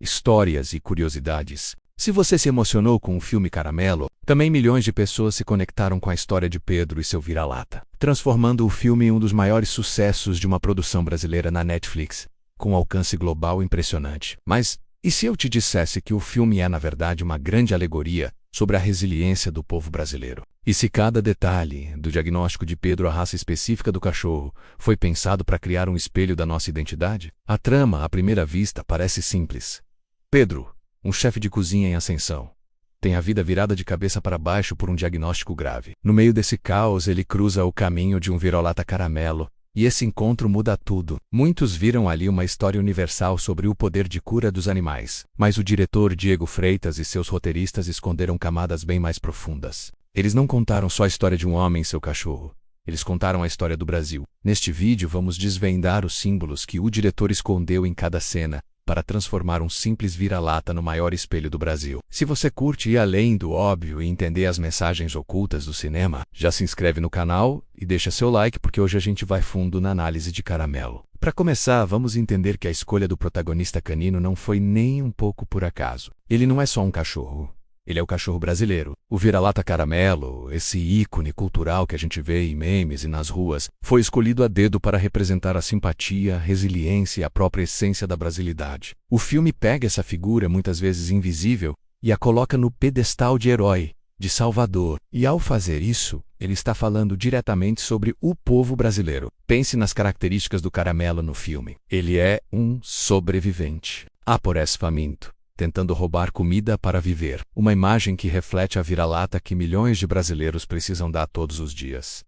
histórias e curiosidades. Se você se emocionou com o filme Caramelo, também milhões de pessoas se conectaram com a história de Pedro e seu vira-lata, transformando o filme em um dos maiores sucessos de uma produção brasileira na Netflix, com um alcance global impressionante. Mas e se eu te dissesse que o filme é, na verdade, uma grande alegoria sobre a resiliência do povo brasileiro? E se cada detalhe do diagnóstico de Pedro, a raça específica do cachorro, foi pensado para criar um espelho da nossa identidade? A trama, à primeira vista, parece simples. Pedro, um chefe de cozinha em ascensão, tem a vida virada de cabeça para baixo por um diagnóstico grave. No meio desse caos, ele cruza o caminho de um vira-lata caramelo, e esse encontro muda tudo. Muitos viram ali uma história universal sobre o poder de cura dos animais, mas o diretor Diego Freitas e seus roteiristas esconderam camadas bem mais profundas. Eles não contaram só a história de um homem e seu cachorro. Eles contaram a história do Brasil. Neste vídeo vamos desvendar os símbolos que o diretor escondeu em cada cena, para transformar um simples vira-lata no maior espelho do Brasil. Se você curte ir além do óbvio e entender as mensagens ocultas do cinema, já se inscreve no canal e deixa seu like porque hoje a gente vai fundo na análise de Caramelo. Para começar, vamos entender que a escolha do protagonista canino não foi nem um pouco por acaso. Ele não é só um cachorro. Ele é o cachorro brasileiro. O vira-lata Caramelo, esse ícone cultural que a gente vê em memes e nas ruas, foi escolhido a dedo para representar a simpatia, a resiliência e a própria essência da brasilidade. O filme pega essa figura, muitas vezes invisível, e a coloca no pedestal de herói, de salvador. E ao fazer isso, ele está falando diretamente sobre o povo brasileiro. Pense nas características do Caramelo no filme. Ele é um sobrevivente. Apores faminto, tentando roubar comida para viver. Uma imagem que reflete a vira-lata que milhões de brasileiros precisam dar todos os dias.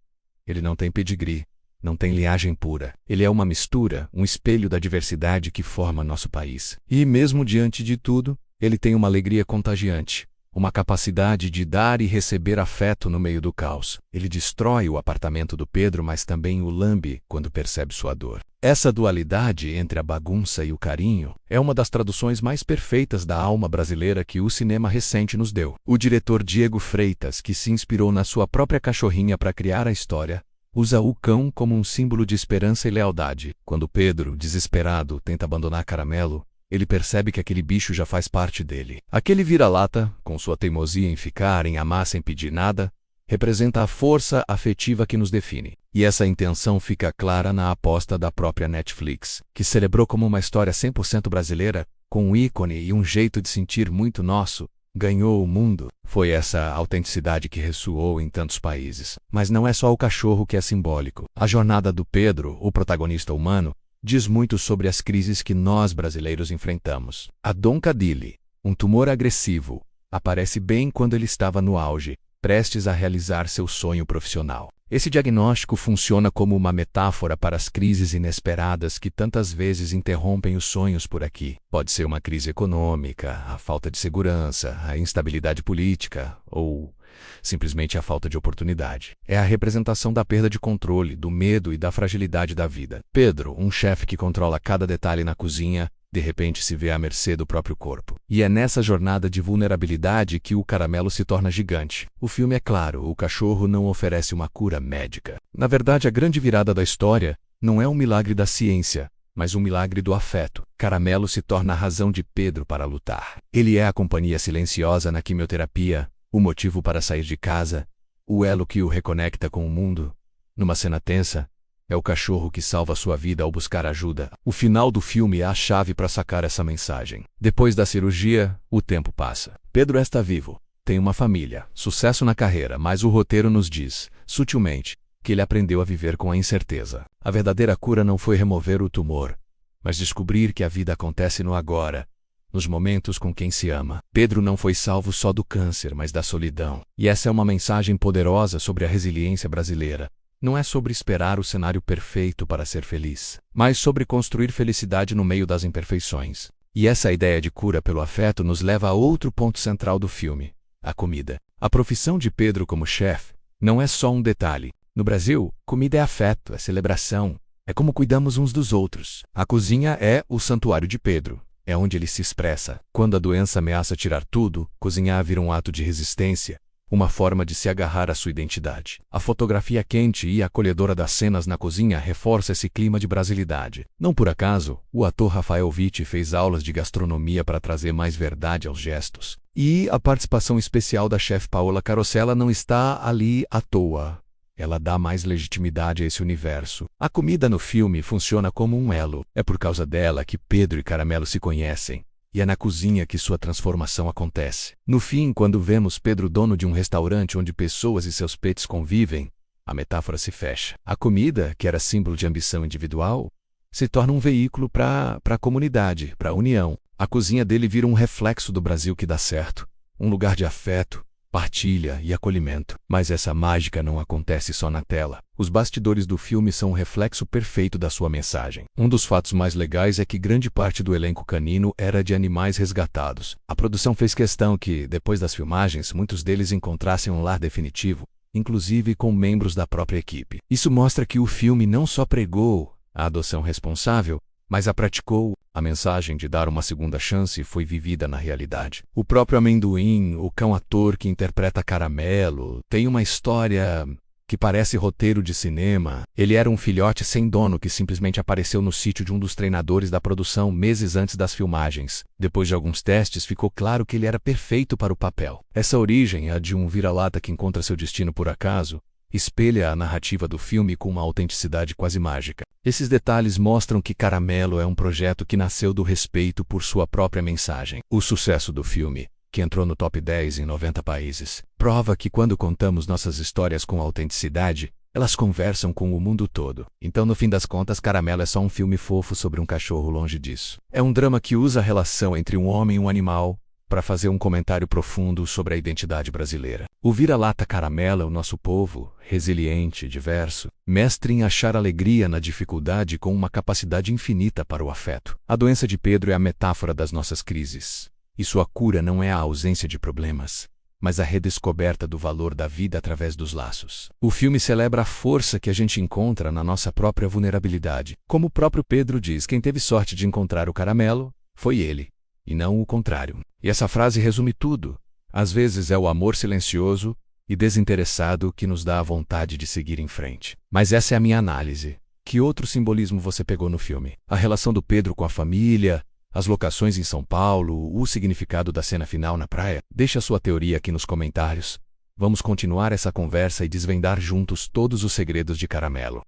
Ele não tem pedigree, não tem linhagem pura. Ele é uma mistura, um espelho da diversidade que forma nosso país. E mesmo diante de tudo, ele tem uma alegria contagiante, uma capacidade de dar e receber afeto no meio do caos. Ele destrói o apartamento do Pedro, mas também o lambe quando percebe sua dor. Essa dualidade entre a bagunça e o carinho é uma das traduções mais perfeitas da alma brasileira que o cinema recente nos deu. O diretor Diego Freitas, que se inspirou na sua própria cachorrinha para criar a história, usa o cão como um símbolo de esperança e lealdade. Quando Pedro, desesperado, tenta abandonar Caramelo, ele percebe que aquele bicho já faz parte dele. Aquele vira-lata, com sua teimosia em ficar, em amar sem pedir nada, representa a força afetiva que nos define. E essa intenção fica clara na aposta da própria Netflix, que celebrou como uma história 100% brasileira, com um ícone e um jeito de sentir muito nosso, ganhou o mundo. Foi essa autenticidade que ressoou em tantos países. Mas não é só o cachorro que é simbólico. A jornada do Pedro, o protagonista humano, diz muito sobre as crises que nós brasileiros enfrentamos. A Dom Cadile, um tumor agressivo, aparece bem quando ele estava no auge, prestes a realizar seu sonho profissional. Esse diagnóstico funciona como uma metáfora para as crises inesperadas que tantas vezes interrompem os sonhos por aqui. Pode ser uma crise econômica, a falta de segurança, a instabilidade política ou simplesmente a falta de oportunidade. É a representação da perda de controle, do medo e da fragilidade da vida. Pedro, um chefe que controla cada detalhe na cozinha, de repente se vê à mercê do próprio corpo. E é nessa jornada de vulnerabilidade que o Caramelo se torna gigante. O filme é claro, o cachorro não oferece uma cura médica. Na verdade, a grande virada da história não é um milagre da ciência, mas um milagre do afeto. Caramelo se torna a razão de Pedro para lutar. Ele é a companhia silenciosa na quimioterapia, o motivo para sair de casa, o elo que o reconecta com o mundo. Numa cena tensa, é o cachorro que salva sua vida ao buscar ajuda. O final do filme é a chave para sacar essa mensagem. Depois da cirurgia, o tempo passa. Pedro está vivo, tem uma família, sucesso na carreira, mas o roteiro nos diz, sutilmente, que ele aprendeu a viver com a incerteza. A verdadeira cura não foi remover o tumor, mas descobrir que a vida acontece no agora, nos momentos com quem se ama. Pedro não foi salvo só do câncer, mas da solidão. E essa é uma mensagem poderosa sobre a resiliência brasileira. Não é sobre esperar o cenário perfeito para ser feliz, mas sobre construir felicidade no meio das imperfeições. E essa ideia de cura pelo afeto nos leva a outro ponto central do filme, a comida. A profissão de Pedro como chefe não é só um detalhe. No Brasil, comida é afeto, é celebração, é como cuidamos uns dos outros. A cozinha é o santuário de Pedro. É onde ele se expressa. Quando a doença ameaça tirar tudo, cozinhar vira um ato de resistência, uma forma de se agarrar à sua identidade. A fotografia quente e acolhedora das cenas na cozinha reforça esse clima de brasilidade. Não por acaso, o ator Rafael Witt fez aulas de gastronomia para trazer mais verdade aos gestos. E a participação especial da chefe Paola Carosella não está ali à toa. Ela dá mais legitimidade a esse universo. A comida no filme funciona como um elo. É por causa dela que Pedro e Caramelo se conhecem. E é na cozinha que sua transformação acontece. No fim, quando vemos Pedro dono de um restaurante onde pessoas e seus pets convivem, a metáfora se fecha. A comida, que era símbolo de ambição individual, se torna um veículo para a comunidade, para a união. A cozinha dele vira um reflexo do Brasil que dá certo, um lugar de afeto, partilha e acolhimento. Mas essa mágica não acontece só na tela. Os bastidores do filme são um reflexo perfeito da sua mensagem. Um dos fatos mais legais é que grande parte do elenco canino era de animais resgatados. A produção fez questão que, depois das filmagens, muitos deles encontrassem um lar definitivo, inclusive com membros da própria equipe. Isso mostra que o filme não só pregou a adoção responsável, mas a praticou. A mensagem de dar uma segunda chance foi vivida na realidade. O próprio Amendoim, o cão-ator que interpreta Caramelo, tem uma história que parece roteiro de cinema. Ele era um filhote sem dono que simplesmente apareceu no sítio de um dos treinadores da produção meses antes das filmagens. Depois de alguns testes, ficou claro que ele era perfeito para o papel. Essa origem, a de um vira-lata que encontra seu destino por acaso, espelha a narrativa do filme com uma autenticidade quase mágica. Esses detalhes mostram que Caramelo é um projeto que nasceu do respeito por sua própria mensagem. O sucesso do filme, que entrou no top 10 em 90 países, prova que quando contamos nossas histórias com autenticidade, elas conversam com o mundo todo. Então, no fim das contas, Caramelo é só um filme fofo sobre um cachorro, longe disso. É um drama que usa a relação entre um homem e um animal para fazer um comentário profundo sobre a identidade brasileira. O vira-lata Caramelo é o nosso povo, resiliente, diverso, mestre em achar alegria na dificuldade com uma capacidade infinita para o afeto. A doença de Pedro é a metáfora das nossas crises. E sua cura não é a ausência de problemas, mas a redescoberta do valor da vida através dos laços. O filme celebra a força que a gente encontra na nossa própria vulnerabilidade. Como o próprio Pedro diz, quem teve sorte de encontrar o caramelo foi ele, e não o contrário. E essa frase resume tudo. Às vezes é o amor silencioso e desinteressado que nos dá a vontade de seguir em frente. Mas essa é a minha análise. Que outro simbolismo você pegou no filme? A relação do Pedro com a família, as locações em São Paulo, o significado da cena final na praia? Deixe a sua teoria aqui nos comentários. Vamos continuar essa conversa e desvendar juntos todos os segredos de Caramelo.